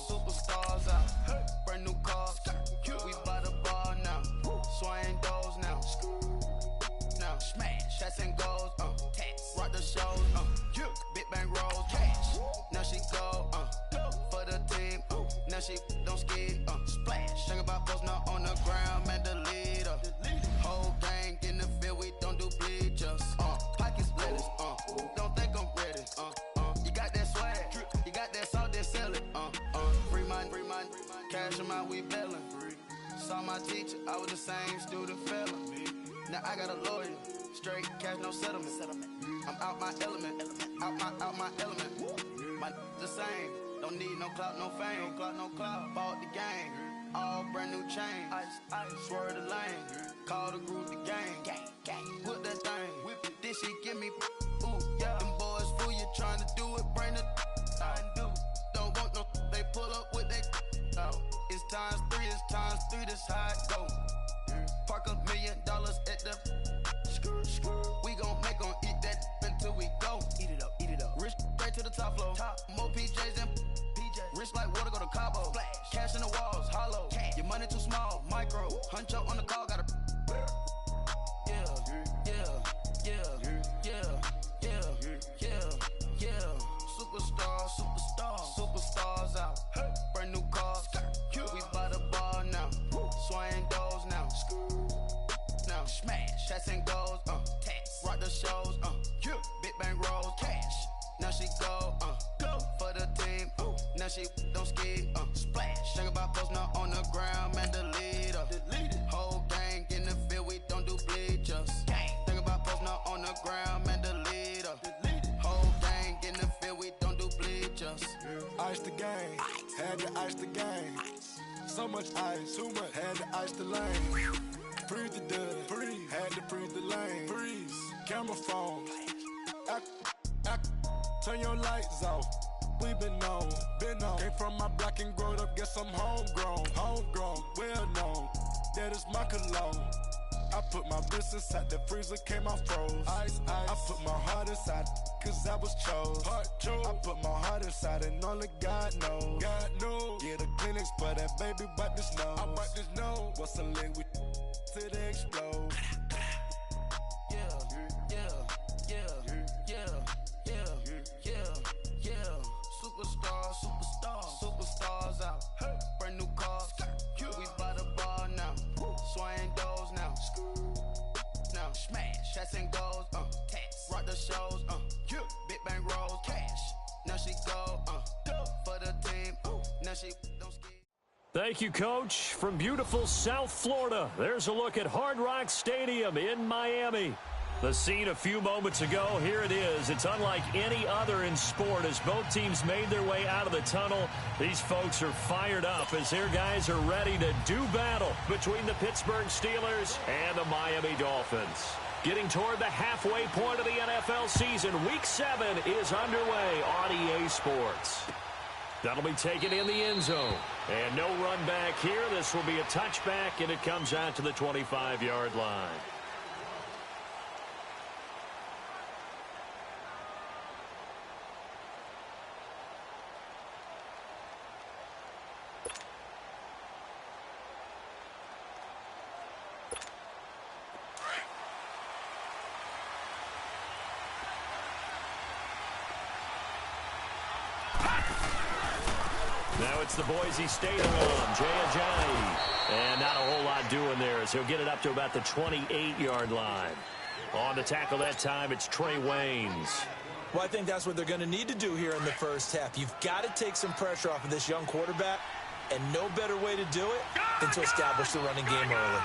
Superstars out. Brand new cars. We by the bar now. Swaying doors now. Now smash. Shots and goals. Rock the shows. Big bang rolls. Cash. Now she go. For the team. Now she don't ski. Splash. Think about post now on the ground. Man, the leader. Whole gang in the field. We don't do bleachers. Pockets lettuce. Don't think I'm ready. You got that swag. You got that salt, then sell it. Free mind. Cash amount, we bailing. Saw my teacher, I was the same student fella. Now I got a lawyer. Straight cash, no settlement. I'm out my element. Out my element. My the same. Don't need no clout, no fame. No clout. Bought the game. All brand new chain. Ice. Swerve the lane. Call the group the gang. Whip that thing. Whip it. Then she give me. Ooh, yeah. Them boys fool you trying to do it. Bring the. Don't want no. They pull up with they. It's times three. This how it go. Park $1 million at the. We gon' make 'em eat that until we go. Eat it up. Rich straight to the top floor. More PJs and PJs. Rich like water, go to Cabo. Splash. Cash in the walls, hollow. Cash. Your money too small, micro. Huncho on the call, gotta. Superstars out. Brand new cars. We by the bar now. Swaying doors now. Now smash. Shots and goals. Rock the shows. Big bang rolls. Cash. Now she go. For the team. Now she don't ski. Splash. Think about post now on the ground. Man, the leader. Whole gang in the field. We don't do bleachers. Think about post now on the ground. Man, the leader. Whole gang in the field. We don't do bleachers. Ice the game. Had to ice the game. So much ice. Too much. Had to ice the lane. Freeze the dud. Freeze. Had to freeze the lane. Freeze. Camera phone. Turn your lights off. We been on. Came from my block and growed up. Guess I'm homegrown. Well known. That is my cologne. I put my wrist inside the freezer, came out froze. Ice. I put my heart inside, cause I was chose. I put my heart inside and only God knows. Yeah, the clinics, but that baby wipe this nose. I wipe this nose. What's a link with till they explode? Superstars out. Brand new cars. We by the bar now. Swaying doors now. Now smash. Shots and goals. Rock the shows. Big bang rolls. Cash. Now she go. For the team. Now she don't ski. Thank you, Coach. From beautiful South Florida, there's a look at Hard Rock Stadium in Miami. The scene a few moments ago, here it is. It's unlike any other in sport as both teams made their way out of the tunnel. These folks are fired up as their guys are ready to do battle between the Pittsburgh Steelers and the Miami Dolphins. Getting toward the halfway point of the NFL season, Week 7 is underway on EA Sports. That'll be taken in the end zone. And no run back here. This will be a touchback, and it comes out to the 25-yard line. Now it's the Boise State alum, Jay Ajayi. And not a whole lot doing there as he'll get it up to about the 28-yard line. On to tackle that time, it's Trey Waynes. Well, I think that's what they're going to need to do here in the first half. You've got to take some pressure off of this young quarterback, and no better way to do it than to establish the running game early.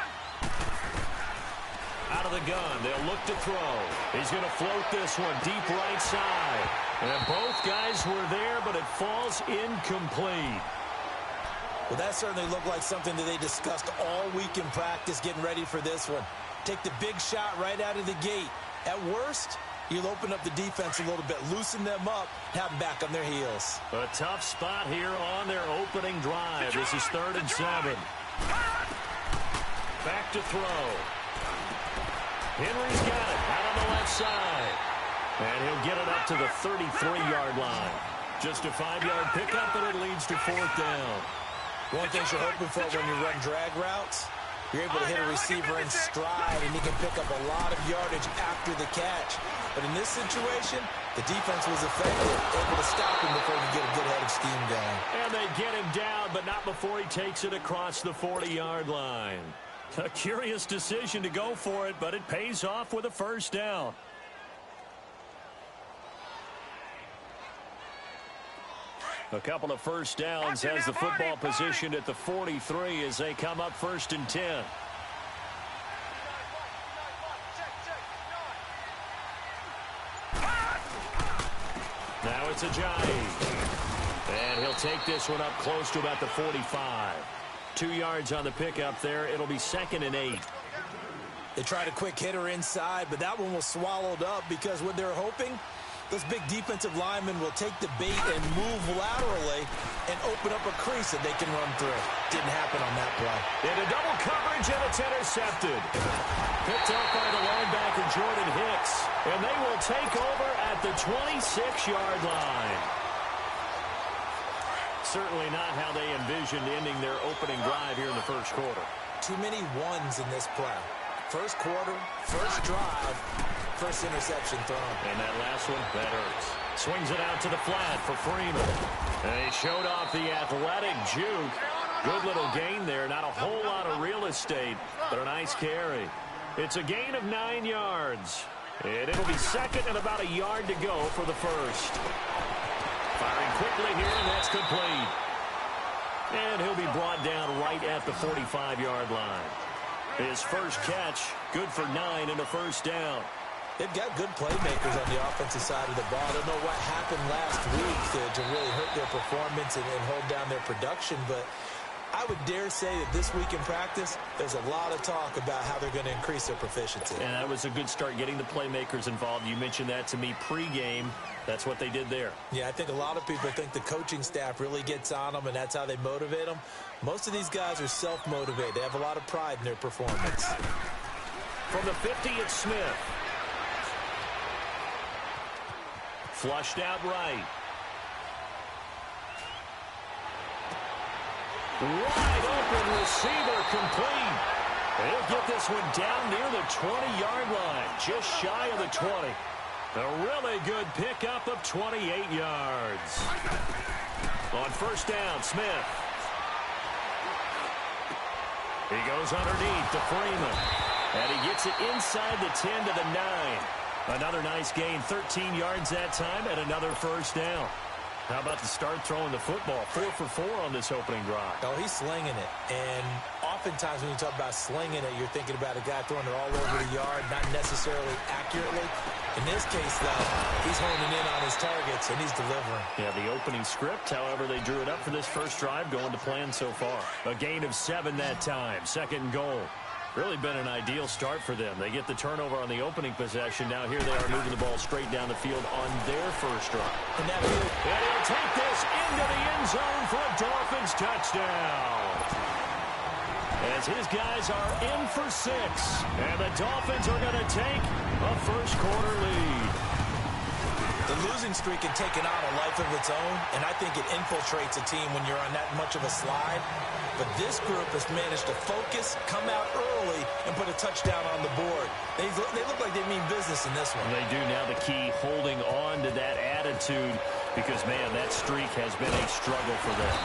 Out of the gun, they'll look to throw. He's going to float this one deep right side. And both guys were there, but it falls incomplete. Well, that certainly looked like something that they discussed all week in practice getting ready for this one. Take the big shot right out of the gate. At worst, you'll open up the defense a little bit, loosen them up, have them back on their heels. A tough spot here on their opening drive. This is 3rd and 7. Back to throw. Henry's got it out on the left side. And he'll get it up to the 33-yard line. Just a 5-yard pickup, and it leads to 4th down. One thing you're hoping for when you run drag routes, you're able to hit a receiver in stride, and he can pick up a lot of yardage after the catch. But in this situation, the defense was effective, able to stop him before he could get a good head of steam going. And they get him down, but not before he takes it across the 40-yard line. A curious decision to go for it, but it pays off with a 1st down. A couple of 1st downs has the football positioned at the 43 as they come up 1st and 10. Now it's Ajayi. And he'll take this one up close to about the 45. 2 yards on the pickup there. It'll be 2nd and 8. They tried a quick hitter inside, but that one was swallowed up because what they're hoping, those big defensive linemen will take the bait and move laterally and open up a crease that they can run through. Didn't happen on that play. Into double coverage, and it's intercepted. Picked up by the linebacker, Jordan Hicks. And they will take over at the 26-yard line. Certainly not how they envisioned ending their opening drive here in the 1st quarter. Too many ones in this play. 1st quarter, 1st drive, 1st interception thrown. And that last one, that hurts. Swings it out to the flat for Freeman. And he showed off the athletic juke. Good little gain there. Not a whole lot of real estate, but a nice carry. It's a gain of 9 yards. And it'll be 2nd and about a yard to go for the 1st. Firing quickly here, and that's complete. And he'll be brought down right at the 45-yard line. His 1st catch, good for 9 and a 1st down. They've got good playmakers on the offensive side of the ball. I don't know what happened last week to really hurt their performance and hold down their production, but I would dare say that this week in practice, there's a lot of talk about how they're going to increase their proficiency. And that was a good start, getting the playmakers involved. You mentioned that to me pregame. That's what they did there. Yeah, I think a lot of people think the coaching staff really gets on them, and that's how they motivate them. Most of these guys are self-motivated. They have a lot of pride in their performance. From the 50, it's Smith. Flushed out right. Wide open receiver complete. They'll get this one down near the 20-yard line, just shy of the 20. A really good pickup of 28 yards. On 1st down, Smith. He goes underneath to Freeman. And he gets it inside the 10 to the 9. Another nice gain, 13 yards that time, and another 1st down. How about to start throwing the football? 4 for 4 on this opening drive. Oh, he's slinging it. And oftentimes when you talk about slinging it, you're thinking about a guy throwing it all over the yard, not necessarily accurately. In this case, though, he's honing in on his targets, and he's delivering. Yeah, the opening script, however, they drew it up for this 1st drive, going to plan so far. A gain of 7 that time, 2nd and goal. Really been an ideal start for them. They get the turnover on the opening possession. Now here they are moving the ball straight down the field on their 1st drive. And he'll take this into the end zone for a Dolphins touchdown. As his guys are in for 6. And the Dolphins are going to take a 1st quarter lead. The losing streak had taken on a life of its own, and I think it infiltrates a team when you're on that much of a slide. But this group has managed to focus, come out early, and put a touchdown on the board. They look like they mean business in this one. They do. Now the key, holding on to that attitude, because, man, that streak has been a struggle for them.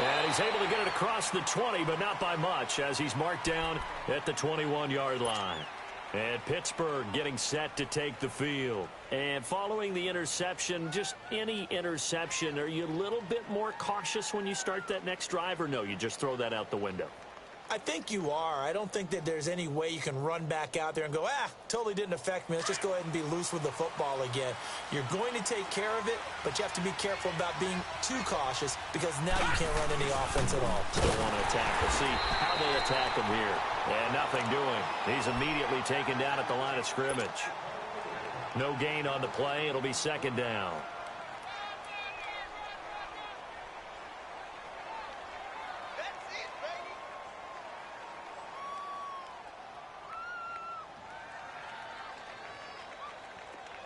And he's able to get it across the 20, but not by much, as he's marked down at the 21-yard line. And Pittsburgh getting set to take the field. And following the interception, just any interception, are you a little bit more cautious when you start that next drive, or no, you just throw that out the window? I think you are. I don't think that there's any way you can run back out there and go, totally didn't affect me. Let's just go ahead and be loose with the football again. You're going to take care of it, but you have to be careful about being too cautious, because now you can't run any offense at all. Don't want to attack. We'll see how they attack him here. And nothing doing. He's immediately taken down at the line of scrimmage. No gain on the play. It'll be 2nd down.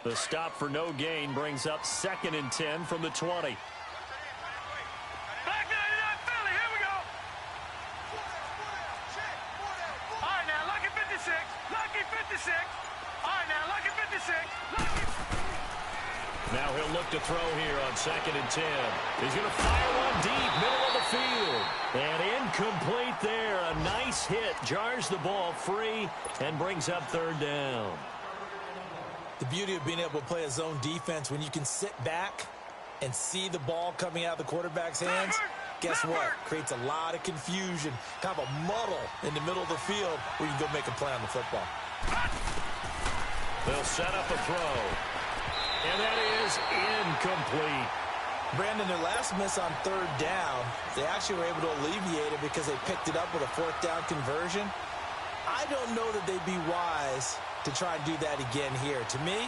The stop for no gain brings up 2nd and 10 from the 20. he'll look to throw here on 2nd and 10. He's going to fire one deep, middle of the field. And incomplete there. A nice hit. Jars the ball free and brings up 3rd down. The beauty of being able to play a zone defense when you can sit back and see the ball coming out of the quarterback's hands, guess what? Creates a lot of confusion, kind of a muddle in the middle of the field where you can go make a play on the football. They'll set up a throw. And that is incomplete. Brandon, their last miss on 3rd down, they actually were able to alleviate it because they picked it up with a 4th down conversion. I don't know that they'd be wise to try and do that again here. To me,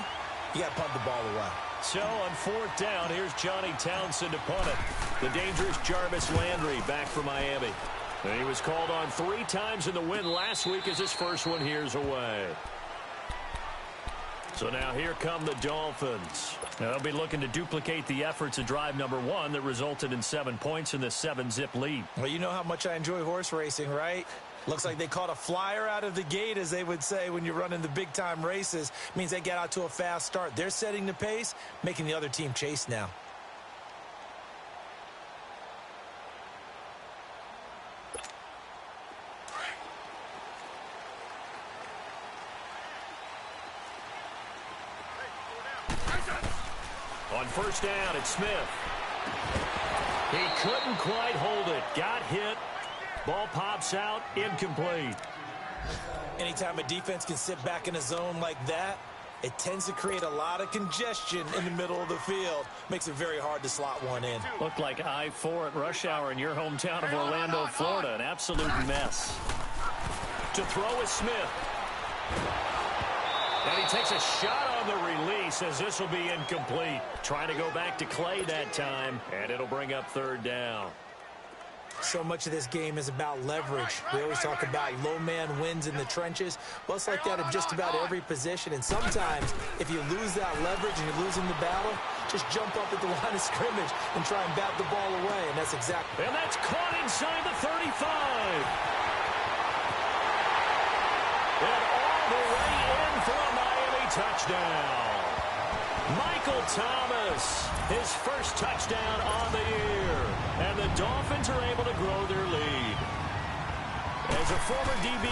you got to punt the ball away. So on 4th down, here's Johnny Townsend to punt it. The dangerous Jarvis Landry back for Miami. And he was called on 3 times in the win last week as his first one here's away. So now here come the Dolphins. Now they'll be looking to duplicate the efforts of drive number 1 that resulted in 7 points in the 7-zip lead. Well, you know how much I enjoy horse racing, right? Looks like they caught a flyer out of the gate, as they would say when you're running the big-time races. Means they get out to a fast start. They're setting the pace, making the other team chase now. On 1st down, it's Smith. He couldn't quite hold it. Got hit. Ball pops out. Incomplete. Anytime a defense can sit back in a zone like that, it tends to create a lot of congestion in the middle of the field. Makes it very hard to slot one in. Looked like I-4 at rush hour in your hometown of Orlando, Florida. An absolute mess. To throw is Smith. And he takes a shot on the release as this will be incomplete. Trying to go back to Clay that time, and it'll bring up 3rd down. So much of this game is about leverage. We always talk about low man wins in the trenches. Well, it's like that in just about every position. And sometimes, if you lose that leverage and you're losing the battle, just jump up at the line of scrimmage and try and bat the ball away. And that's exactly. And that's caught inside the 35. And all the way in for a Miami touchdown. Michael Thomas, his first touchdown on the year. And the Dolphins are able to grow their lead. As a former DB,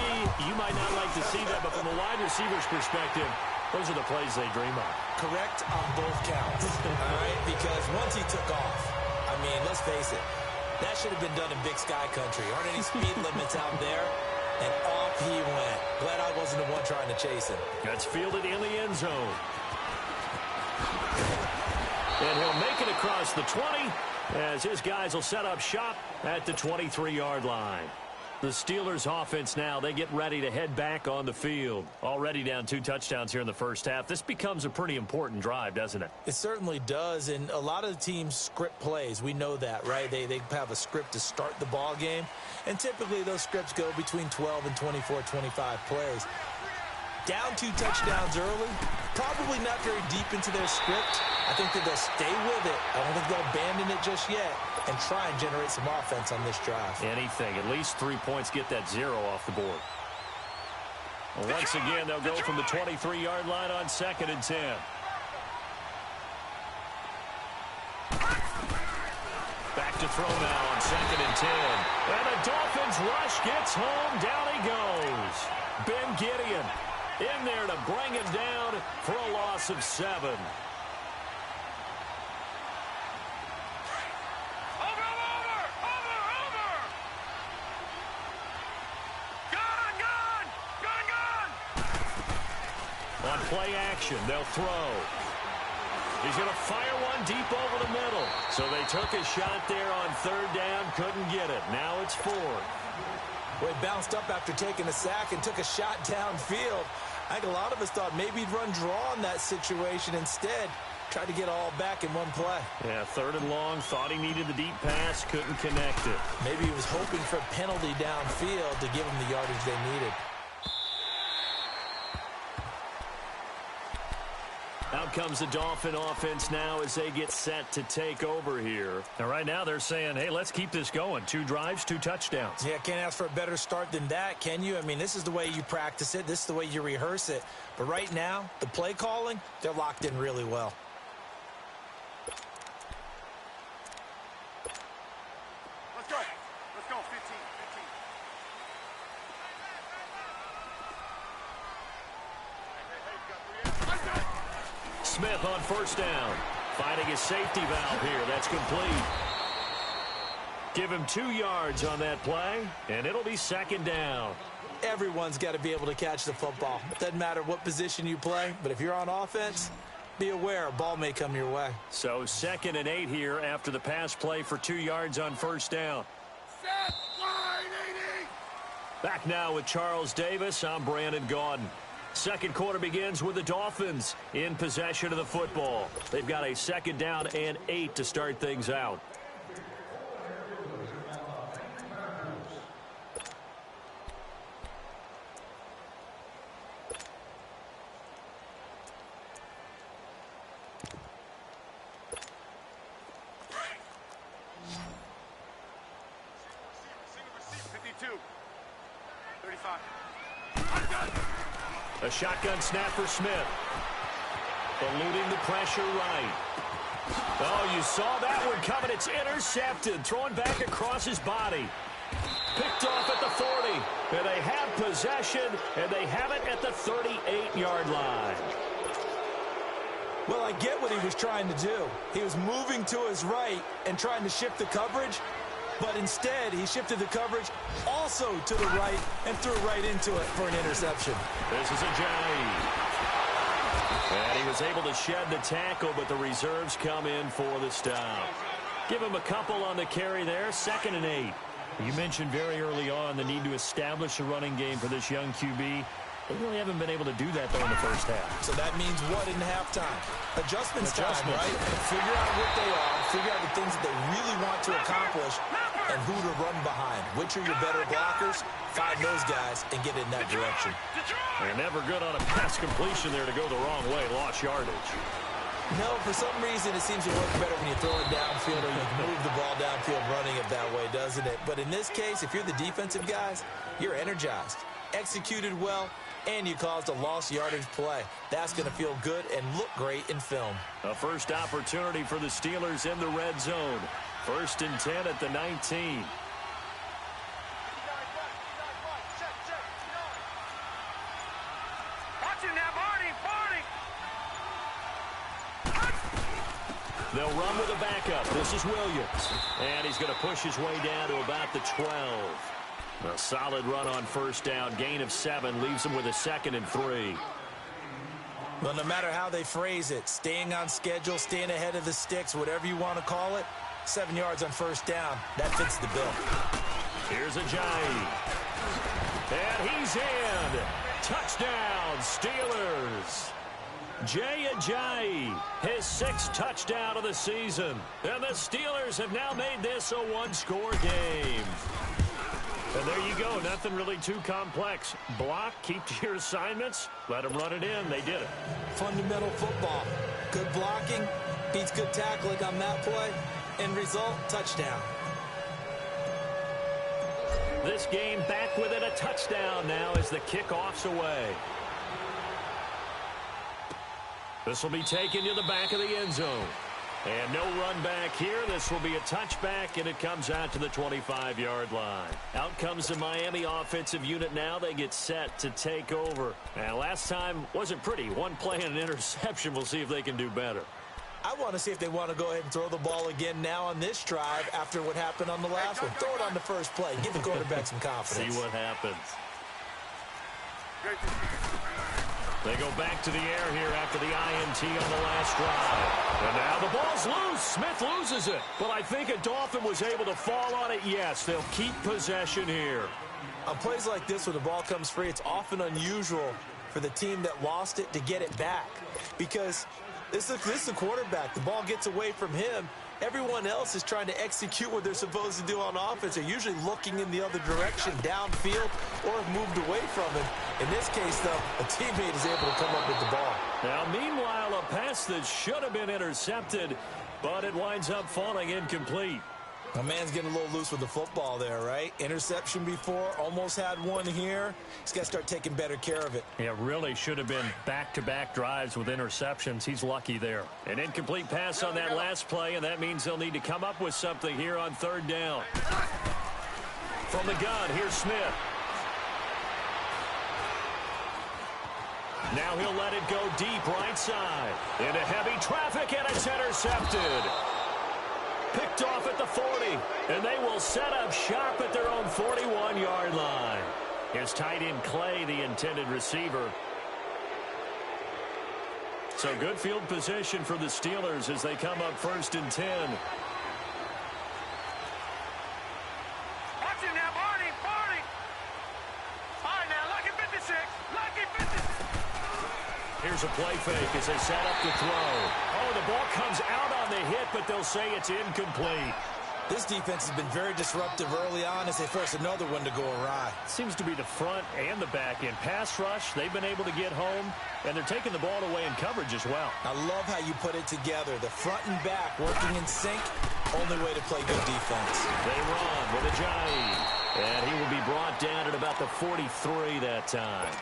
you might not like to see that, but from a wide receiver's perspective, those are the plays they dream of. Correct on both counts, all right? Because once he took off, I mean, let's face it, that should have been done in Big Sky Country. Aren't any speed limits out there? And off he went. Glad I wasn't the one trying to chase him. That's fielded in the end zone. And he'll make it across the 20 as his guys will set up shop at the 23-yard line. The Steelers offense now, they get ready to head back on the field. Already down 2 touchdowns here in the first half. This becomes a pretty important drive, doesn't it? It certainly does, and a lot of the teams script plays. We know that, right? They have a script to start the ball game, and typically those scripts go between 12 and 24, 25 plays. Down 2 touchdowns early, probably not very deep into their script. I think that they'll stay with it. I don't think they'll abandon it just yet and try and generate some offense on this drive. Anything. At least 3 points get that 0 off the board. Well, once again, they'll go from the 23-yard line on 2nd and 10. Back to throw now on 2nd and 10. And the Dolphins rush gets home. Down he goes. Ben Gideon in there to bring him down for a loss of 7. On play action, they'll throw. He's going to fire one deep over the middle. So they took a shot there on 3rd down, couldn't get it. Now it's 4th. Well, he bounced up after taking a sack and took a shot downfield. I think a lot of us thought maybe he'd run draw in that situation. Instead, tried to get all back in one play. Yeah, 3rd and long, thought he needed the deep pass, couldn't connect it. Maybe he was hoping for a penalty downfield to give him the yardage they needed. Out comes the Dolphin offense now as they get set to take over here. And right now they're saying, hey, let's keep this going. 2 drives, 2 touchdowns. Yeah, can't ask for a better start than that, can you? I mean, this is the way you practice it. This is the way you rehearse it. But right now, the play calling, they're locked in really well. Smith on first down. Finding his safety valve here. That's complete. Give him 2 yards on that play, and it'll be second down. Everyone's got to be able to catch the football. Doesn't matter what position you play, but if you're on offense, be aware a ball may come your way. So 2nd and 8 here after the pass play for 2 yards on first down. Set, line, 80. Back now with Charles Davis. I'm Brandon Gaudin. Second quarter begins with the Dolphins in possession of the football. They've got a 2nd down and 8 to start things out. A shotgun snap for Smith. Eluding the pressure right. Oh, you saw that one coming. It's intercepted. Thrown back across his body. Picked off at the 40. And they have possession, and they have it at the 38-yard line. Well, I get what he was trying to do. He was moving to his right and trying to shift the coverage. But instead, he shifted the coverage also to the right and threw right into it for an interception. This is Ajayi. And he was able to shed the tackle, but the reserves come in for the stop. Give him a couple on the carry there. 2nd and 8. You mentioned very early on the need to establish a running game for this young QB. They really haven't been able to do that, though, in the first half. So that means what in halftime? Adjustments time, right? Figure out what they are, figure out the things that they really want to accomplish, and who to run behind. Which are your better blockers? Find those guys and get in that direction. They're never good on a pass completion there to go the wrong way. Lost yardage. No, for some reason it seems to work better when you throw it downfield or you move the ball downfield running it that way, doesn't it? But in this case, if you're the defensive guys, you're energized, executed well, and you caused a lost yardage play. That's going to feel good and look great in film. A first opportunity for the Steelers in the red zone. 1st and 10 at the 19. They'll run with a backup. This is Williams. And he's going to push his way down to about the 12. A solid run on first down. Gain of 7 leaves him with a 2nd and 3. Well, no matter how they phrase it, staying on schedule, staying ahead of the sticks, whatever you want to call it, 7 yards on first down, that fits the bill. Here's Ajayi. And he's in. Touchdown, Steelers. Jay Ajayi, his 6th touchdown of the season. And the Steelers have now made this a 1-score game. And there you go. Nothing really too complex. Block, keep to your assignments, let them run it in. They did it. Fundamental football. Good blocking beats good tackling on that play. End result, touchdown. This game back within a touchdown now as the kickoff's away. This will be taken to the back of the end zone. And no run back here. This will be a touchback, and it comes out to the 25-yard line. Out comes the Miami offensive unit now. They get set to take over. And last time wasn't pretty. One play and an interception. We'll see if they can do better. I want to see if they want to go ahead and throw the ball again now on this drive after what happened on the last one. Throw it on the first play. Give the quarterback some confidence. See what happens. They go back to the air here after the INT on the last drive. And now the ball's loose. Smith loses it. But I think a Dolphin was able to fall on it. Yes, they'll keep possession here. On plays like this, when the ball comes free, it's often unusual for the team that lost it to get it back. Because this is a quarterback. The ball gets away from him. Everyone else is trying to execute what they're supposed to do on offense. They're usually looking in the other direction, downfield, or have moved away from him. In this case, though, a teammate is able to come up with the ball. Now, meanwhile, a pass that should have been intercepted, but it winds up falling incomplete. My man's getting a little loose with the football there, right? Interception before, almost had one here. He's got to start taking better care of it. Yeah, really should have been back-to-back drives with interceptions. He's lucky there. An incomplete pass on that last play, and that means they'll need to come up with something here on 3rd down. From the gun, here's Smith. Now he'll let it go deep right side. Into heavy traffic, and it's intercepted. Picked off at the 40, and they will set up shop at their own 41-yard line. Here's tight end Clay, the intended receiver. So good field position for the Steelers as they come up 1st and 10. Watch it now, Barney. All right, now, lucky 56. Lucky 56. Here's a play fake as they set up to throw. Oh, the ball comes out on the hit, but they'll say it's incomplete. This defense has been very disruptive early on as they force another one to go awry. Seems to be the front and the back end. Pass rush, they've been able to get home, and they're taking the ball away in coverage as well. I love how you put it together. The front and back working in sync, only way to play good defense. They run with Ajayi, and he will be brought down at about the 43 that time.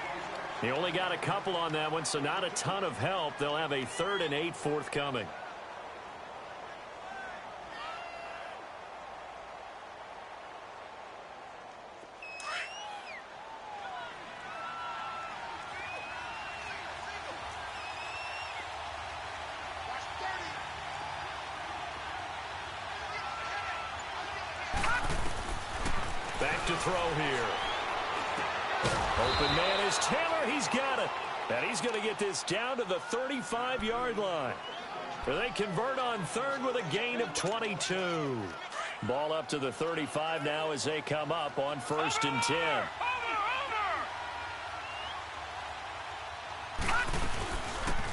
He only got a couple on that one, so not a ton of help. They'll have a 3rd and 8 forthcoming. Back to throw here. Open man is Taylor. He's got it. And he's going to get this down to the 35-yard line. They convert on 3rd with a gain of 22. Ball up to the 35 now as they come up on 1st and 10.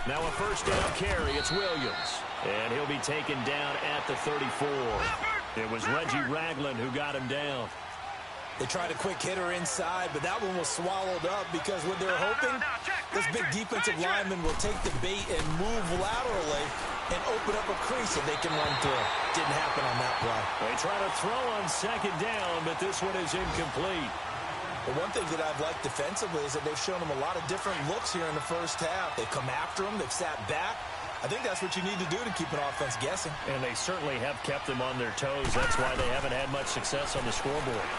Now a 1st down carry. It's Williams. And he'll be taken down at the 34. It was Reggie Ragland who got him down. They tried a quick hitter inside, but that one was swallowed up because what they're hoping, this big defensive lineman will take the bait and move laterally and open up a crease that they can run through. Didn't happen on that play. They try to throw on 2nd down, but this one is incomplete. The one thing that I've liked defensively is that they've shown them a lot of different looks here in the 1st half. They've come after them. They've sat back. I think that's what you need to do to keep an offense guessing. And they certainly have kept them on their toes. That's why they haven't had much success on the scoreboard.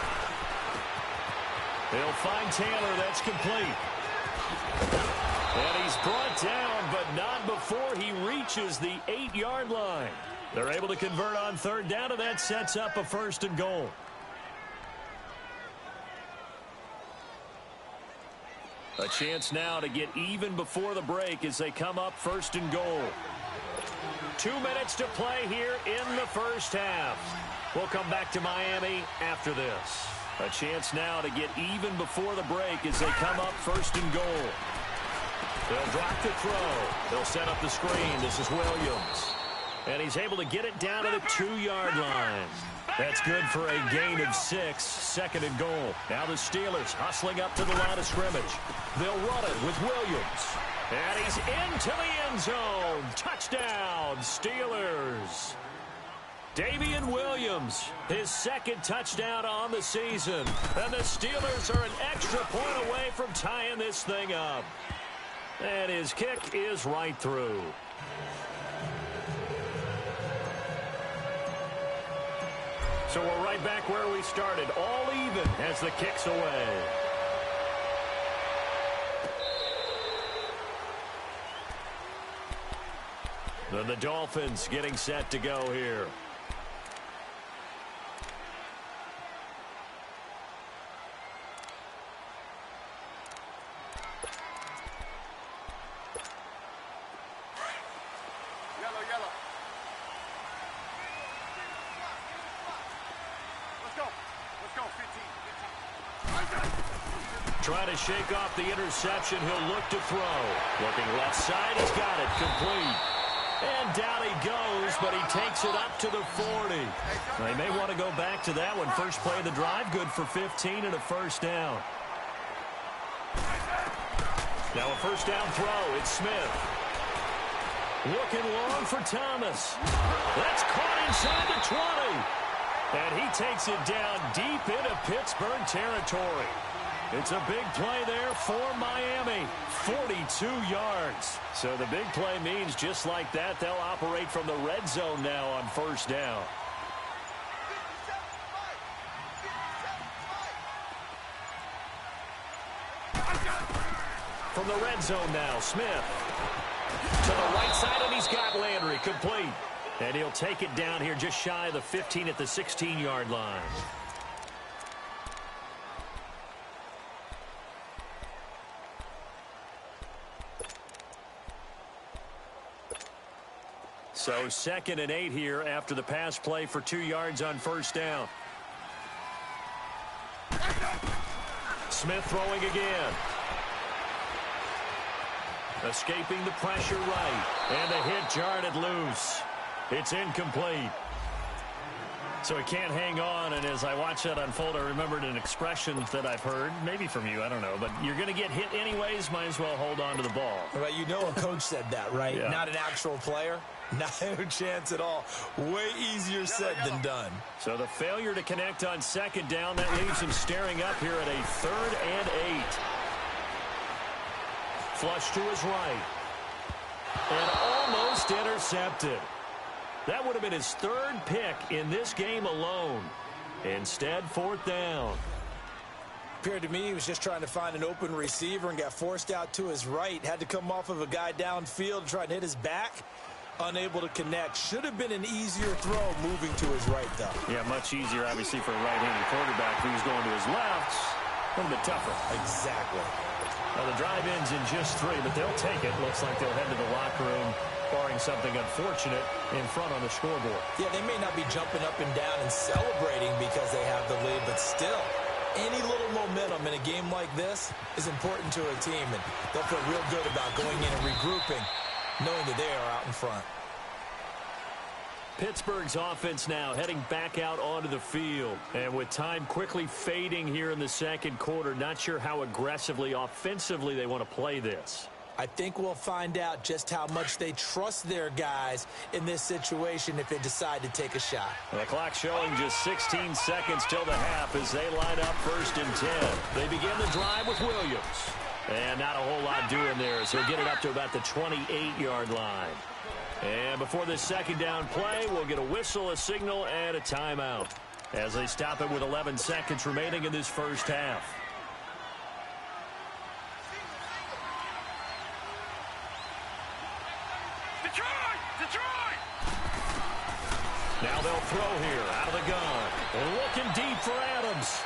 They'll find Taylor. That's complete. And he's brought down, but not before he reaches the 8-yard line. They're able to convert on 3rd down, and that sets up a 1st and goal. A chance now to get even before the break as they come up 1st and goal. 2 minutes to play here in the 1st half. We'll come back to Miami after this. A chance now to get even before the break as they come up 1st and goal. They'll drop the throw. They'll set up the screen. This is Williams. And he's able to get it down to the 2-yard line. That's good for a gain of 6, 2nd and goal. Now the Steelers hustling up to the line of scrimmage. They'll run it with Williams. And he's into the end zone. Touchdown, Steelers. Davian Williams, his 2nd touchdown on the season. And the Steelers are an extra point away from tying this thing up. And his kick is right through. So we're right back where we started, all even as the kick's away. Then the Dolphins getting set to go here. Trying to shake off the interception. He'll look to throw. Looking left side. He's got it. Complete. And down he goes, but he takes it up to the 40. They may want to go back to that one. First play of the drive. Good for 15 and a 1st down. Now a 1st down throw. It's Smith. Looking long for Thomas. That's caught inside the 20. And he takes it down deep into Pittsburgh territory. It's a big play there for Miami. 42 yards. So the big play means just like that, they'll operate from the red zone now on 1st down. from the red zone now. Smith to the right side, and he's got Landry complete. And he'll take it down here just shy of the 15 at the 16-yard line. So 2nd and 8 here after the pass play for 2 yards on first down. Smith throwing again. Escaping the pressure right. And the hit jarred it loose. It's incomplete. So he can't hang on, and as I watch that unfold, I remembered an expression that I've heard, maybe from you, I don't know, but you're going to get hit anyways, might as well hold on to the ball. Right, you know a coach said that, right? Yeah. Not an actual player. No chance at all. Way easier said than done. So the failure to connect on 2nd down, that leaves him staring up here at a 3rd and 8. Flush to his right. And almost intercepted. That would have been his 3rd pick in this game alone. Instead, 4th down. Appeared to me he was just trying to find an open receiver and got forced out to his right. Had to come off of a guy downfield and try and hit his back. Unable to connect. Should have been an easier throw moving to his right, though. Yeah, much easier, obviously, for a right-handed quarterback. If he was going to his left, a little bit tougher. Exactly. Well, the drive ends in just 3, but they'll take it. Looks like they'll head to the locker room, barring something unfortunate in front on the scoreboard. Yeah, they may not be jumping up and down and celebrating because they have the lead, but still, any little momentum in a game like this is important to a team, and they'll feel real good about going in and regrouping, knowing that they are out in front. Pittsburgh's offense now heading back out onto the field. And with time quickly fading here in the 2nd quarter, not sure how aggressively, offensively they want to play this. I think we'll find out just how much they trust their guys in this situation if they decide to take a shot. The clock showing just 16 seconds till the half as they line up 1st and 10. They begin the drive with Williams. And not a whole lot doing there, so get it up to about the 28-yard line. And before this 2nd down play, we'll get a whistle, a signal, and a timeout as they stop it with 11 seconds remaining in this first half. Detroit! Now they'll throw here out of the gun. Looking deep for Adams.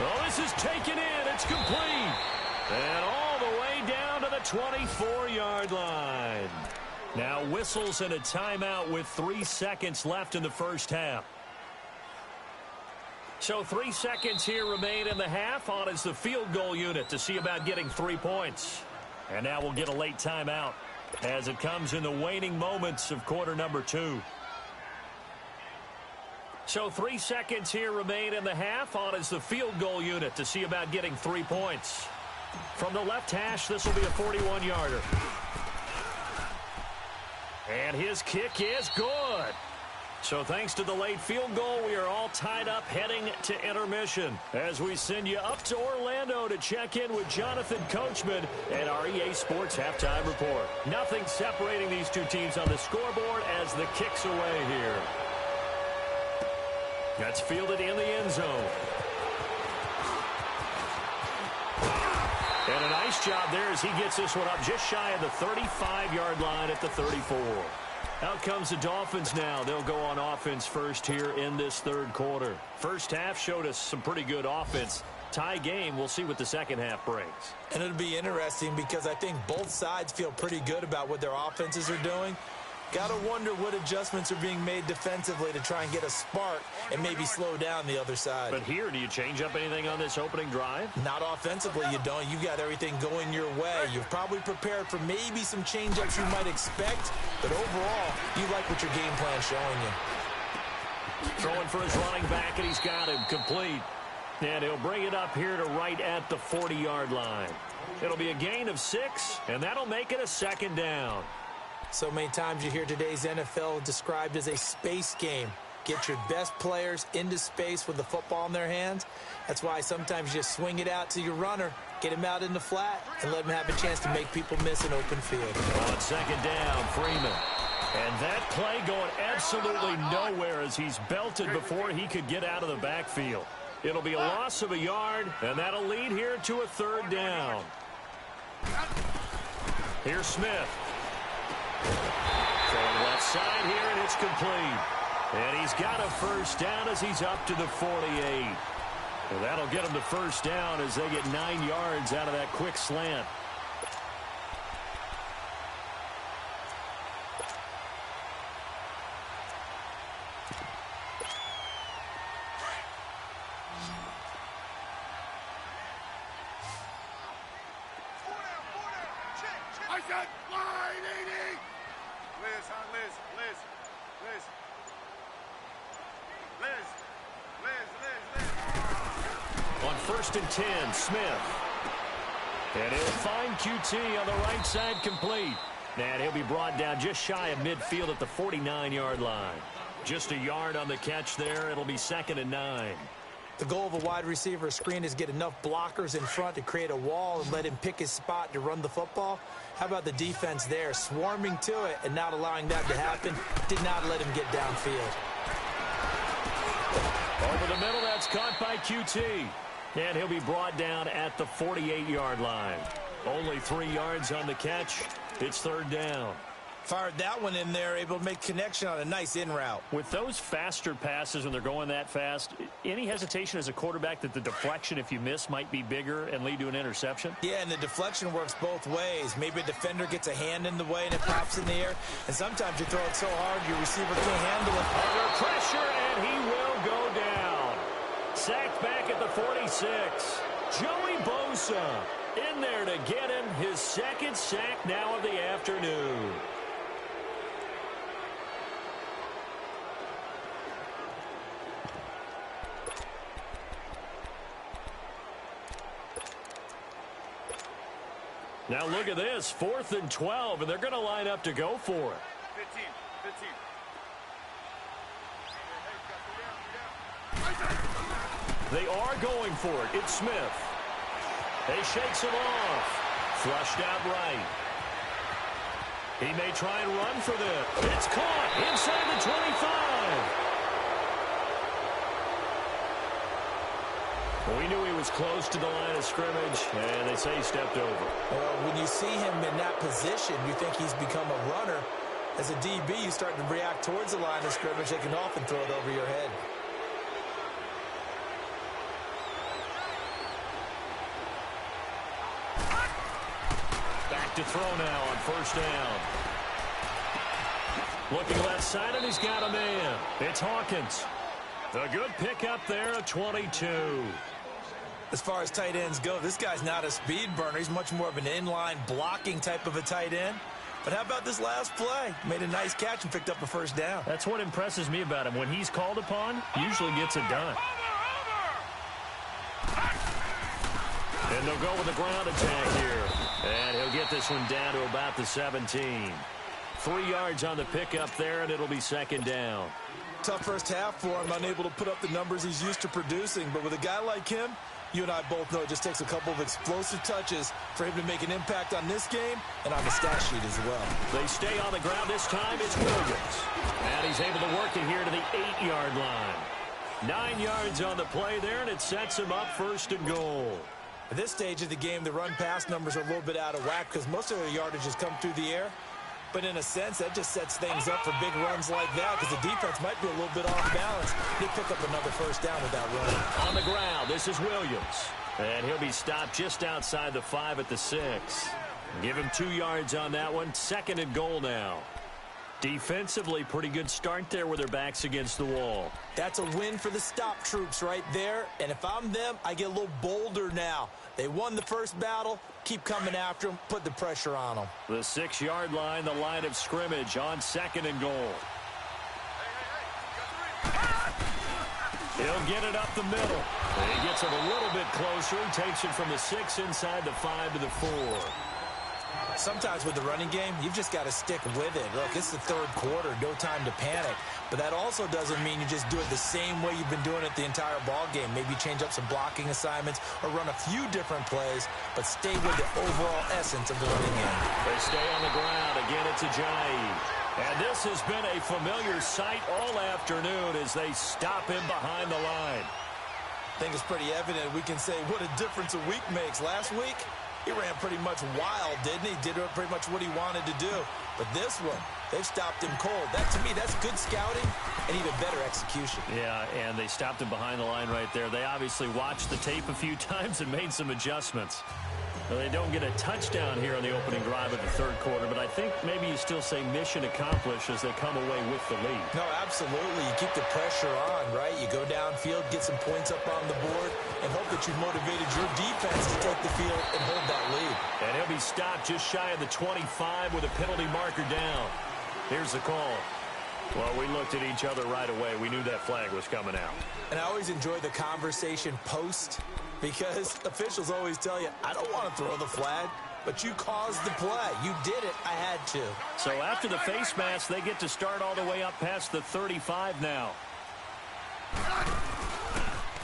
Oh, this is taken in. It's complete. And all the way down to the 24-yard line. Now whistles and a timeout with 3 seconds left in the first half. So 3 seconds here remain in the half. On is the field goal unit to see about getting 3 points. And now we'll get a late timeout as it comes in the waning moments of quarter number 2. So 3 seconds here remain in the half. On is the field goal unit to see about getting 3 points. From the left hash, this will be a 41-yarder. And his kick is good. So thanks to the late field goal, we are all tied up heading to intermission as we send you up to Orlando to check in with Jonathan Coachman and our EA Sports Halftime Report. Nothing separating these two teams on the scoreboard as the kick's away here. That's fielded in the end zone. And a nice job there as he gets this one up just shy of the 35-yard line at the 34. Out comes the Dolphins now. They'll go on offense first here in this 3rd quarter. First half showed us some pretty good offense. Tie game, we'll see what the second half brings. And it'll be interesting because I think both sides feel pretty good about what their offenses are doing. Got to wonder what adjustments are being made defensively to try and get a spark and maybe slow down the other side. But here, do you change up anything on this opening drive? Not offensively, you don't. You got everything going your way. You've probably prepared for maybe some change-ups you might expect, but overall, you like what your game plan's showing you. Throwing for his running back, and he's got him complete. And he'll bring it up here to right at the 40-yard line. It'll be a gain of 6, and that'll make it a 2nd down. So many times you hear today's NFL described as a space game. Get your best players into space with the football in their hands. That's why sometimes you just swing it out to your runner, get him out in the flat, and let him have a chance to make people miss an open field. On 2nd down, Freeman. And that play going absolutely nowhere as he's belted before he could get out of the backfield. It'll be a loss of a yard, and that'll lead here to a 3rd down. Here's Smith. Throwing left side here, and it's complete. And he's got a first down as he's up to the 48. Well, that'll get him to first down as they get 9 yards out of that quick slant. I said line 80! Liz. On 1st and 10, Smith. And he'll find QT on the right side complete. And he'll be brought down just shy of midfield at the 49-yard line. Just a yard on the catch there. It'll be 2nd and 9. The goal of a wide receiver screen is get enough blockers in front to create a wall and let him pick his spot to run the football. How about the defense there, swarming to it and not allowing that to happen? Did not let him get downfield. Over the middle, that's caught by QT. And he'll be brought down at the 48-yard line. Only 3 yards on the catch. It's 3rd down. Fired that one in there, able to make connection on a nice in route. With those faster passes when they're going that fast, any hesitation as a quarterback that the deflection, if you miss, might be bigger and lead to an interception? Yeah, and the deflection works both ways. Maybe a defender gets a hand in the way and it pops in the air. And sometimes you throw it so hard your receiver can't handle it. Under pressure, and he will go down. Sacked back at the 46. Joey Bosa in there to get him his 2nd sack now of the afternoon. Now look at this, 4th and 12, and they're going to line up to go for it. 15. They are going for it. It's Smith. He shakes it off. Flushed out right. He may try and run for this. It's caught inside the 25. We knew he was close to the line of scrimmage, and they say he stepped over. Well, when you see him in that position, you think he's become a runner. As a DB, you start to react towards the line of scrimmage. They can often throw it over your head. Back to throw now on 1st down. Looking left side, and he's got a man. It's Hawkins. A good pickup there at 22. As far as tight ends go, this guy's not a speed burner. He's much more of an inline blocking type of a tight end. But how about this last play? Made a nice catch and picked up a 1st down. That's what impresses me about him. When he's called upon, usually gets it done. And they'll go with the ground attack here. And he'll get this one down to about the 17. 3 yards on the pickup there, and it'll be 2nd down. Tough first half for him, unable to put up the numbers he's used to producing. But with a guy like him, you and I both know it just takes a couple of explosive touches for him to make an impact on this game and on the stat sheet as well. They stay on the ground this time. It's Williams. And he's able to work it here to the 8-yard line. 9 yards on the play there, and it sets him up 1st and goal. At this stage of the game, the run-pass numbers are a little bit out of whack because most of their yardage has come through the air. But in a sense, that just sets things up for big runs like that because the defense might be a little bit off balance. They pick up another 1st down with that run. On the ground, this is Williams. And he'll be stopped just outside the 5 at the 6. Give him 2 yards on that one. 2nd and goal now. Defensively, pretty good start there with their backs against the wall. That's a win for the stop troops right there. And if I'm them, I get a little bolder now. They won the first battle. Keep coming after them. Put the pressure on them. The 6-yard line, the line of scrimmage on 2nd and goal. He'll get it up the middle. And he gets it a little bit closer. Takes it from the 6 inside the 5 to the 4. Sometimes with the running game, you've just got to stick with it. Look, it's the 3rd quarter, no time to panic. But that also doesn't mean you just do it the same way you've been doing it the entire ball game. Maybe change up some blocking assignments or run a few different plays, but stay with the overall essence of the running game. They stay on the ground. Again, it's Ajayi. And this has been a familiar sight all afternoon as they stop him behind the line. I think it's pretty evident we can say what a difference a week makes. Last week, he ran pretty much wild, didn't he? Did pretty much what he wanted to do. But this one, they've stopped him cold. That, to me, that's good scouting and even better execution. Yeah, and they stopped him behind the line right there. They obviously watched the tape a few times and made some adjustments. Well, they don't get a touchdown here on the opening drive of the third quarter, but I think maybe you still say mission accomplished as they come away with the lead. No, absolutely. You keep the pressure on, right? You go downfield, get some points up on the board, and hope that you've motivated your defense to take the field and hold that lead. And he'll be stopped just shy of the 25 with a penalty marker down. Here's the call. Well, we looked at each other right away. We knew that flag was coming out. And I always enjoy the conversation post, because officials always tell you, I don't want to throw the flag, but you caused the play. You did it. I had to. So after the face mask, they get to start all the way up past the 35 now.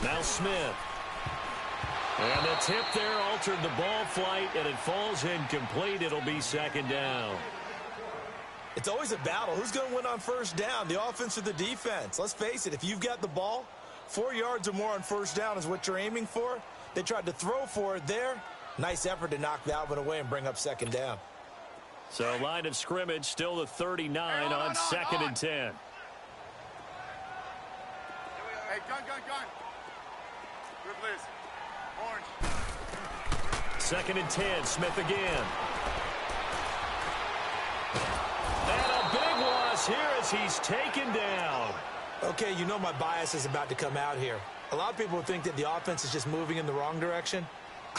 Now Smith. And the tip there altered the ball flight, and it falls incomplete. It'll be second down. It's always a battle. Who's going to win on first down, the offense or the defense? Let's face it, if you've got the ball, 4 yards or more on first down is what you're aiming for. They tried to throw for it there. Nice effort to knock that one away and bring up second down. So line of scrimmage, still the 39 on second and 10. Hey, gun. Good list. Orange. Second and 10, Smith again. And a big loss here as he's taken down. Okay, you know my bias is about to come out here. A lot of people think that the offense is just moving in the wrong direction.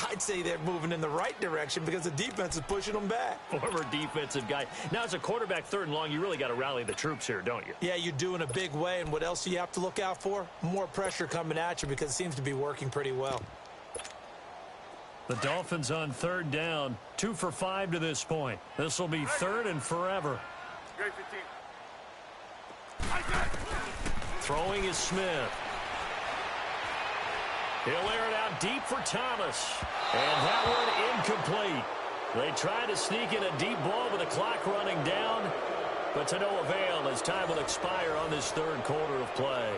I'd say they're moving in the right direction because the defense is pushing them back. Former defensive guy. Now, as a quarterback, third and long, you really got to rally the troops here, don't you? Yeah, you do in a big way. And what else do you have to look out for? More pressure coming at you because it seems to be working pretty well. The Dolphins on third down, 2 for 5 to this point. This will be third and forever. Great 15. Throwing is Smith. He'll air it out deep for Thomas. And that one incomplete. They try to sneak in a deep ball with the clock running down, but to no avail as time will expire on this third quarter of play.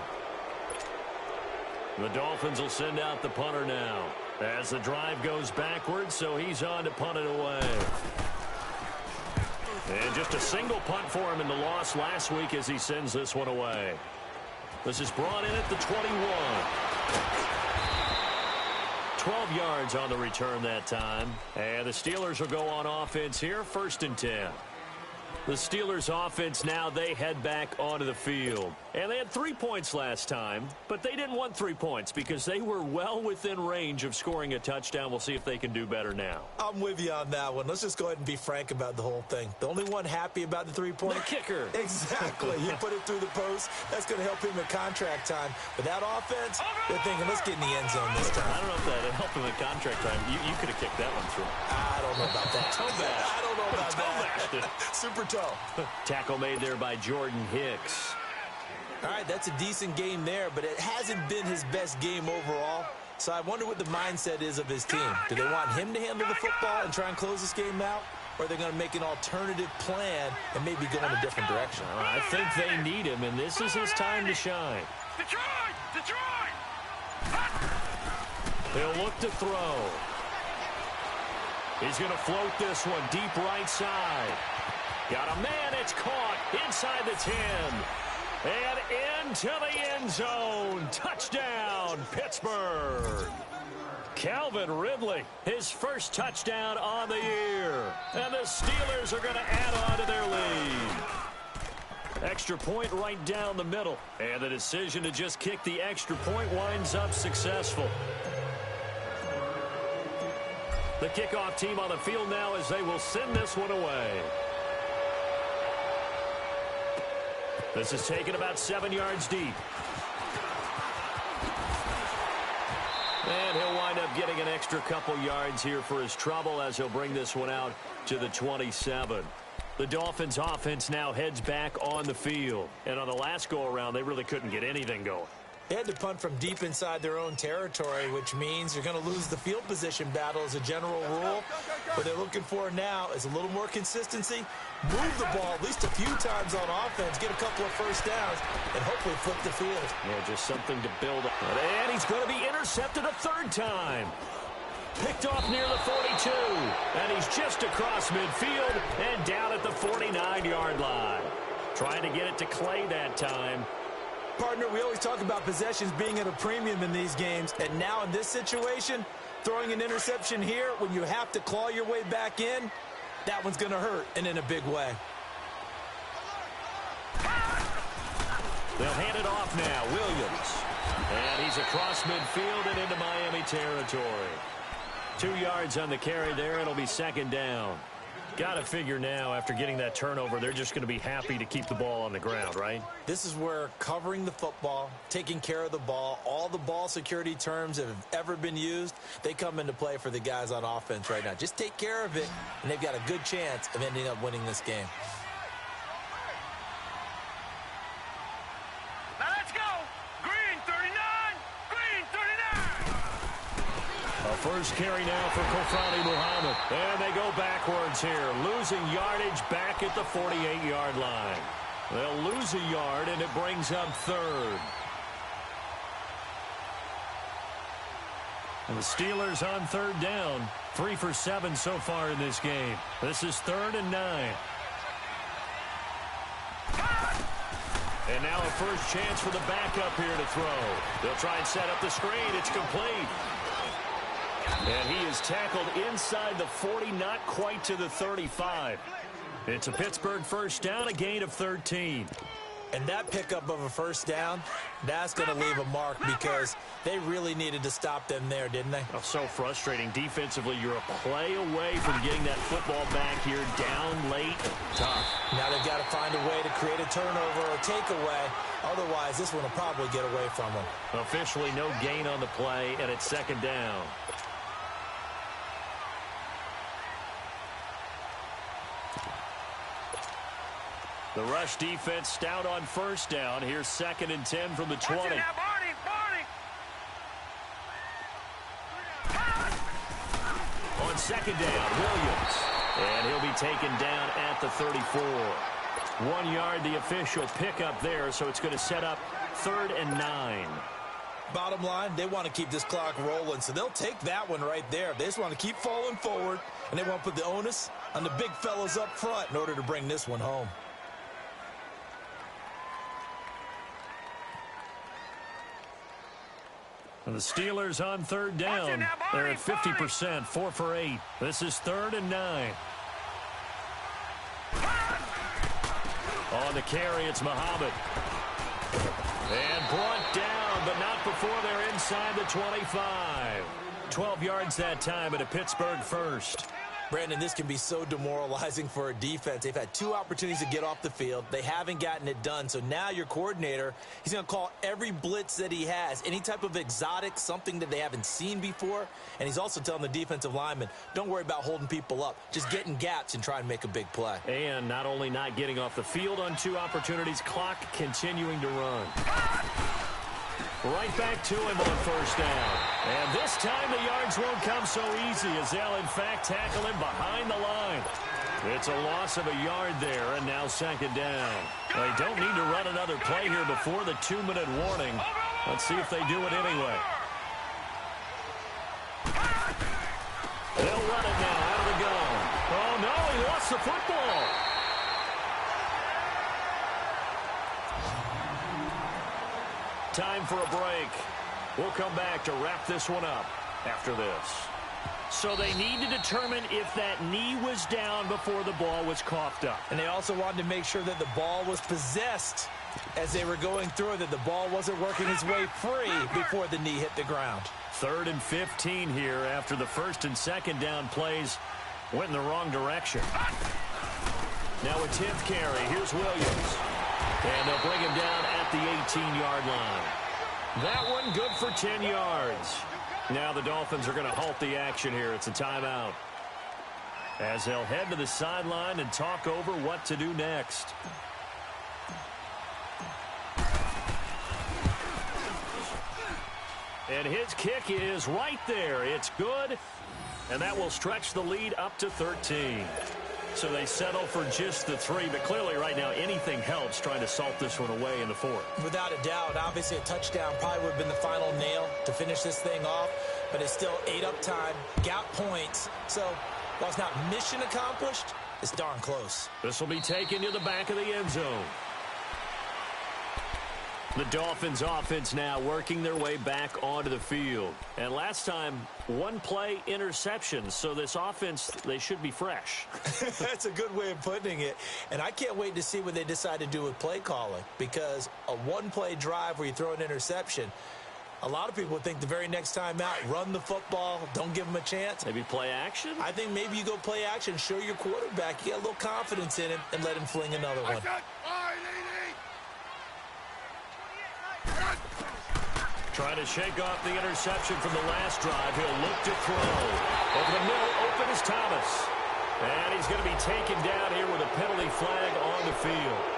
The Dolphins will send out the punter now as the drive goes backwards, so he's on to punt it away. And just a single punt for him in the loss last week as he sends this one away. This is brought in at the 21. 12 yards on the return that time. And the Steelers will go on offense here, first and 10. The Steelers offense now, they head back onto the field. And they had 3 points last time, but they didn't want 3 points because they were well within range of scoring a touchdown. We'll see if they can do better now. I'm with you on that one. Let's just go ahead and be frank about the whole thing. The only one happy about the 3-point? The kicker. Exactly. You put it through the post. That's going to help him at contract time. But that offense, they're thinking, let's get in the end zone this time. I don't know if that helped him at contract time. You could have kicked that one through. I don't know about that. I don't know about that. Super toe. Tackle made there by Jordan Hicks. All right, that's a decent game there, but it hasn't been his best game overall. So I wonder what the mindset is of his team. Do they want him to handle the football and try and close this game out? Or are they going to make an alternative plan and maybe go in a different direction? I think they need him, and this is his time to shine. Detroit! He'll look to throw. He's going to float this one deep right side. Got a man, it's caught inside the 10. And into the end zone. Touchdown, Pittsburgh. Calvin Ridley, his first touchdown on the year. And the Steelers are going to add on to their lead. Extra point right down the middle. And the decision to just kick the extra point winds up successful. The kickoff team on the field now as they will send this one away. This is taken about 7 yards deep. And he'll wind up getting an extra couple yards here for his trouble as he'll bring this one out to the 27. The Dolphins offense now heads back on the field. And on the last go-around, they really couldn't get anything going. They had to punt from deep inside their own territory, which means you're going to lose the field position battle as a general rule. What they're looking for now is a little more consistency, move the ball at least a few times on offense, get a couple of first downs, and hopefully flip the field. Yeah, just something to build up. And he's going to be intercepted a third time. Picked off near the 42. And he's just across midfield and down at the 49-yard line. Trying to get it to Clay that time. Partner, we always talk about possessions being at a premium in these games. And now in this situation, throwing an interception here when you have to claw your way back in, that one's going to hurt, and in a big way. They'll hand it off now. Williams. And he's across midfield and into Miami territory. 2 yards on the carry there. It'll be second down. Got to figure now, after getting that turnover, they're just going to be happy to keep the ball on the ground, right? This is where covering the football, taking care of the ball, all the ball security terms that have ever been used, they come into play for the guys on offense right now. Just take care of it, and they've got a good chance of ending up winning this game. Now let's go. Green 39. Green 39. A first carry now for Kofrani Muhammad. And they go backwards here, losing yardage back at the 48-yard line. They'll lose a yard, and it brings up third. And the Steelers on third down. 3 for 7 so far in this game. This is 3rd and 9. And now a first chance for the backup here to throw. They'll try and set up the screen. It's complete. And he is tackled inside the 40, not quite to the 35. It's a Pittsburgh first down, a gain of 13. And that pickup of a first down, that's going to leave a mark because they really needed to stop them there, didn't they? Oh, so frustrating. Defensively, you're a play away from getting that football back here down late. Tough. Now they've got to find a way to create a turnover or a takeaway. Otherwise, this one will probably get away from them. Officially no gain on the play, and it's second down. The rush defense stout on first down. Here's 2nd and 10 from the 20. Watch it now, Barney. On second down, Williams. And he'll be taken down at the 34. 1 yard, the official pickup there, so it's going to set up 3rd and 9. Bottom line, they want to keep this clock rolling, so they'll take that one right there. They just want to keep falling forward, and they want to put the onus on the big fellas up front in order to bring this one home. And the Steelers on third down. They're at 50%, 4 for 8. This is 3rd and 9. On the carry, it's Muhammad. And brought down, but not before they're inside the 25. 12 yards that time at a Pittsburgh first. Brandon, this can be so demoralizing for a defense. They've had 2 opportunities to get off the field. They haven't gotten it done. So now your coordinator, he's going to call every blitz that he has, any type of exotic, something that they haven't seen before. And he's also telling the defensive linemen, don't worry about holding people up. Just get in gaps and try and make a big play. And not only not getting off the field on 2 opportunities, clock continuing to run. Right back to him on first down. And this time the yards won't come so easy as they'll, in fact, tackle him behind the line. It's a loss of a yard there, and now second down. They don't need to run another play here before the 2-minute warning. Let's see if they do it anyway. They'll run it now out of the gun. Oh, no, he lost the football. Time for a break. We'll come back to wrap this one up after this. So they need to determine if that knee was down before the ball was coughed up. And they also wanted to make sure that the ball was possessed as they were going through it, that the ball wasn't working its way free before the knee hit the ground. 3rd and 15 here after the 1st and 2nd down plays went in the wrong direction. Now a 10th carry. Here's Williams. And they'll bring him down at the 18-yard line. That one good for 10 yards. Now the Dolphins are going to halt the action here. It's a timeout, as they'll head to the sideline and talk over what to do next. And his kick is right there. It's good, and that will stretch the lead up to 13. So they settle for just the 3, but clearly right now anything helps trying to salt this one away in the 4th. Without a doubt, obviously a touchdown probably would have been the final nail to finish this thing off. but it still ate up time, got points. So while it's not mission accomplished, it's darn close. This will be taken to the back of the end zone. The Dolphins offense now working their way back onto the field. And last time, one play interception. So this offense, they should be fresh. That's a good way of putting it. And I can't wait to see what they decide to do with play calling. Because a one-play drive where you throw an interception, a lot of people would think the very next time out, run the football, don't give them a chance. Maybe play action? I think maybe you go play action, show your quarterback, you get a little confidence in him, and let him fling another one. Trying to shake off the interception from the last drive. He'll look to throw. Over the middle, open is Thomas. And he's going to be taken down here with a penalty flag on the field.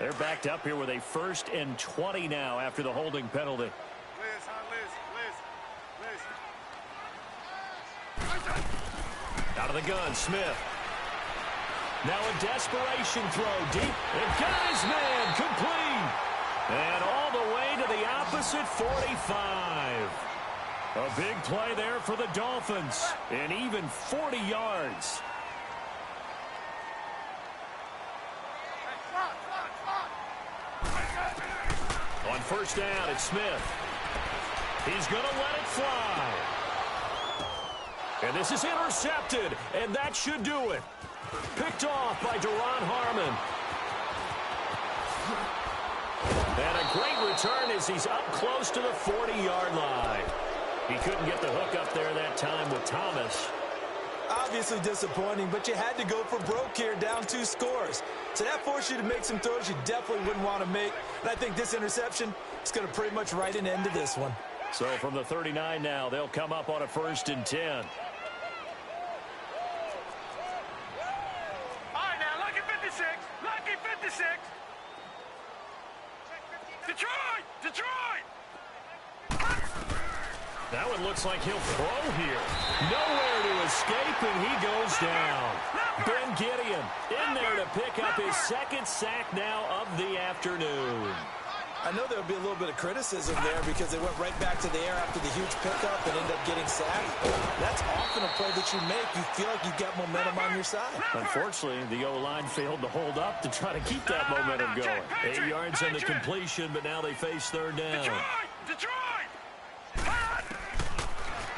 They're backed up here with a 1st and 20 now after the holding penalty. Out of the gun, Smith. Now a desperation throw deep. And got his man complete. And all the way to the opposite 45. A big play there for the Dolphins. And even 40 yards. On 1st down, it's Smith. He's going to let it fly. And this is intercepted, and that should do it. Picked off by Deron Harmon. And a great return as he's up close to the 40-yard line. He couldn't get the hook up there that time with Thomas. Obviously disappointing, but you had to go for broke here, down 2 scores. So that forced you to make some throws you definitely wouldn't want to make. And I think this interception is going to pretty much write an end to this one. So from the 39 now, they'll come up on a 1st and 10. All right, now, lucky 56. Lucky 56. Detroit! Detroit! That one looks like he'll throw here. Nowhere to escape, and he goes down. Ben Gideon in there to pick up his 2nd sack now of the afternoon. I know there'll be a little bit of criticism there because they went right back to the air after the huge pickup and ended up getting sacked. That's often a play that you make. You feel like you've got momentum on your side. Unfortunately, the O-line failed to hold up to try to keep that momentum going. 8 yards on the completion, but now they face 3rd down. Detroit!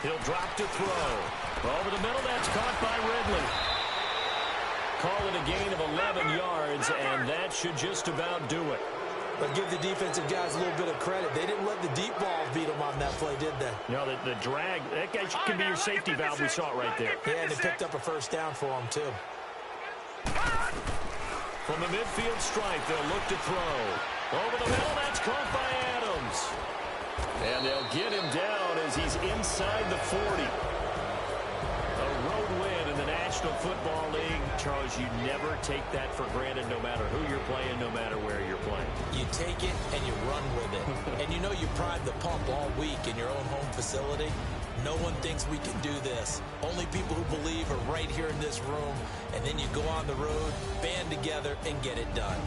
He'll drop to throw. Over the middle, that's caught by Ridley. Call it a gain of 11 yards, and that should just about do it. But give the defensive guys a little bit of credit. They didn't let the deep ball beat them on that play, did they? No, the drag, that guy can be your safety valve. We saw it right there. Yeah, and they picked up a 1st down for him, too. From the midfield stripe, they'll look to throw. Over the middle, that's caught by Adams. And they'll get him down as he's inside the 40. A road win in the National Football League. Charles, you never take that for granted no matter who you're playing, no matter where you're playing. You take it and you run with it. And you know you prime the pump all week in your own home facility. No one thinks we can do this. Only people who believe are right here in this room. And then you go on the road, band together, and get it done.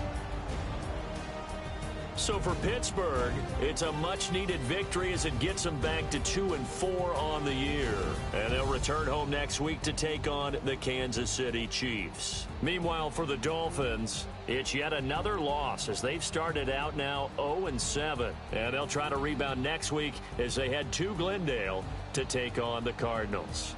So for Pittsburgh, it's a much-needed victory as it gets them back to 2-4 on the year. And they'll return home next week to take on the Kansas City Chiefs. Meanwhile, for the Dolphins, it's yet another loss as they've started out now 0-7. And they'll try to rebound next week as they head to Glendale to take on the Cardinals.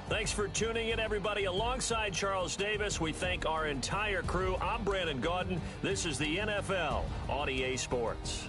Thanks for tuning in, everybody. Alongside Charles Davis, we thank our entire crew. I'm Brandon Gaudin. This is the NFL on EA Sports.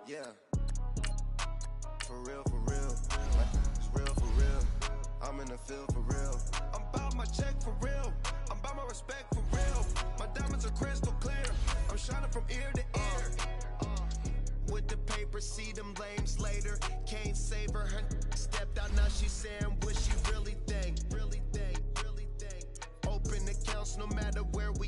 Yeah. For real, for real. Like, it's real for real. I'm in the field for real. I'm about my check for real. I'm about my respect for real. My diamonds are crystal clear. I'm shining from ear to ear. With the paper, see them lames later. Can't save her. Her stepped out, now she's saying what she really think. Really think, really think. Open accounts no matter where we